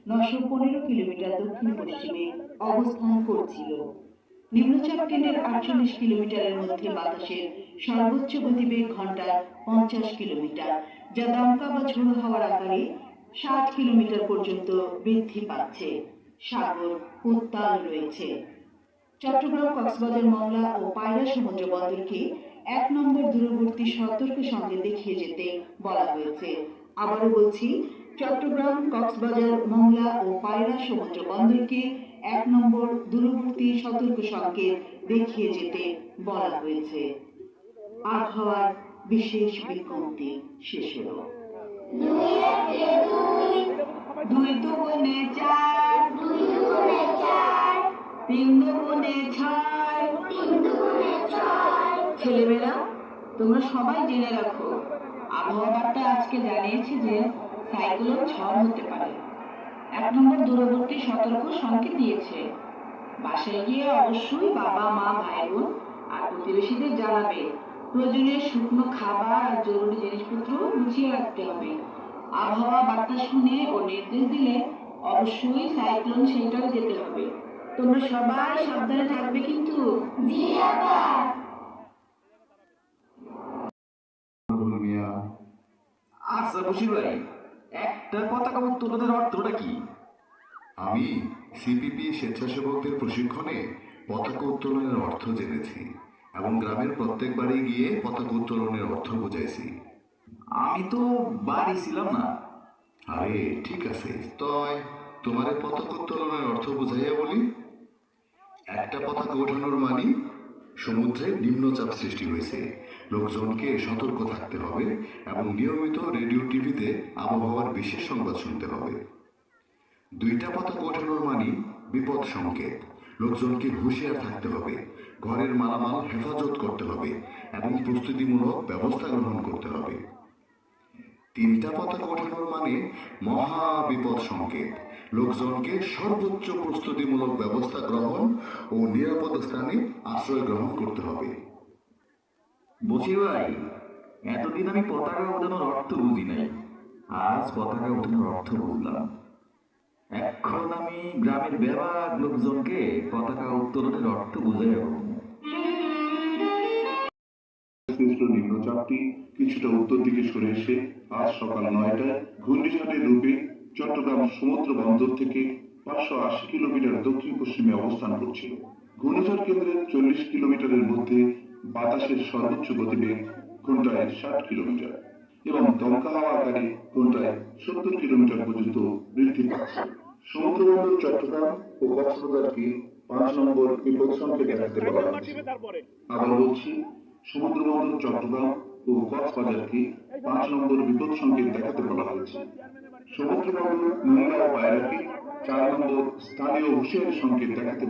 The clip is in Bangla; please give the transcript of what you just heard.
915 কিলোমিটার দক্ষিণ পশ্চিমে অবস্থান করছিল। নিম্নচাপ কেন্দ্রের 48 কিলোমিটারের মধ্যে বাতাসের সর্বোচ্চ গতিবেগ ঘন্টায় 50 কিলোমিটার, যা দমকা বা ঝোড়ো হাওয়ার আকারে 60 কিলোমিটার পর্যন্ত বৃদ্ধি পাচ্ছে। সাগর উত্তাল রয়েছে। চট্টগ্রাম, কক্সবাজার, মংলা ও পায়রা সমুদ্র বন্দরকে 1 নম্বর দূরবর্তী সতর্ক সঙ্গে দেখিয়ে যেতে বলা হয়েছে। আবারও বলছি, চট্টগ্রাম, কক্সবাজার, মংলা ও পায়রা সমুদ্র বন্দরকে 1 নম্বর দূরবর্তী সতর্ক সংকেত দেখিয়ে যেতে বলা হয়েছে। আবহাওয়ার বিশেষ বিজ্ঞপ্তি শেষ হলো। 2 দুগুণে 4, 3 দুগুণে 6। ছেলেমেয়েরা, তোমরা সবাই জেনে রাখো, আবহাওয়া বার্তা আজকে জানিয়েছে যে সাইক্লোন ঝড় হতে পারে। 1 নম্বর দূরবর্তী সতর্ক সংকেত দিয়েছে। বাসায় গিয়ে অবশ্যই বাবা, মা, ভাই, বোন আর প্রতিবেশীদের জানাবে। প্রয়োজনীয় শুকনো খাবার আর জরুরি জিনিসপত্র গুছিয়ে রাখতে হবে। আবহাওয়া বার্তা শুনে ও নির্দেশ দিলে অবশ্যই সাইক্লোন শেল্টারে যেতে হবে। তোমরা সবাই সাবধানে থাকবে কিন্তু। আচ্ছা বশির ভাই, একটা পতাকা উত্তোলনের অর্থটা কি? আমি সিপিপি স্বেচ্ছাসেবকদের প্রশিক্ষণে পতাকা উত্তোলনের অর্থ জেনেছি এবং গ্রামের প্রত্যেক বাড়ি গিয়ে পতাকা উত্তোলনের অর্থ বুঝাইছি। আমি তো বাড়ি ছিলাম না। আরে ঠিক আছে, তয় তোমারে পতাকা উত্তোলনের অর্থ বুঝাইয়া বলি। একটা পতাকা ওঠানোর মানে সমুদ্রে নিম্নচাপ সৃষ্টি হয়েছে, লোকজনকে সতর্ক থাকতে হবে এবং নিয়মিত রেডিও টিভিতে আবহাওয়ার বিশেষ সংবাদ শুনতে হবে। 2টা পতাকা ওঠানোর মানে বিপদ সংকেত, লোকজনকে হুঁশিয়ার থাকতে হবে, ঘরের মালামাল হেফাজত করতে হবে এবং প্রস্তুতিমূলক ব্যবস্থা গ্রহণ করতে হবে। 3টা পতাকা ওঠানোর মানে মহা বিপদ সংকেত, লোকজনকে সর্বোচ্চ প্রস্তুতিমূলক ব্যবস্থা গ্রহণ ও নিরাপদ স্থানে আশ্রয় গ্রহণ করতে হবে। বশির ভাই, এতদিন আমি পতাকা ওঠানোর অর্থ বুঝি নাই, আজ পতাকা ওঠানোর অর্থ বুঝলাম। এখন আমি গ্রামের বেবাক লোকজনকে পতাকা উত্তোলনের অর্থ বুঝাই যাব। সৃষ্ট নিম্নচাপটি কিছুটা উত্তর দিকে সরে এসে আজ সকাল 9টায় ঘূর্ণিঝড়ের রূপে চট্টগ্রাম সমুদ্র বন্দর থেকে 580 কিলোমিটার দক্ষিণ পশ্চিমে অবস্থান করছিল। ঘূর্ণিঝড় কেন্দ্রের 40 কিলোমিটারের মধ্যে বাতাসের সর্বোচ্চ গতিবেগ ঘন্টায় 60 কিলোমিটার এবং দমকা হাওয়া আকারে ঘন্টায় 70 কিলোমিটার পর্যন্ত বৃদ্ধি পাচ্ছে। সমুদ্র বন্দর চট্টগ্রাম ও কক্সবাজারকে 5 নম্বর বিপদ সংকেত দেখাতে বলা হয়েছে। আবার বলছি, সমুদ্র বন্দর চট্টগ্রাম ও কক্সবাজারকে 5 নম্বর বিপদ সংকেত দেখাতে বলা হয়েছে। সমুদ্র বন্দর মংলা ও পায়রাকে 4 নম্বর স্থানীয় হুঁশিয়ারি সংকেত দেখাতে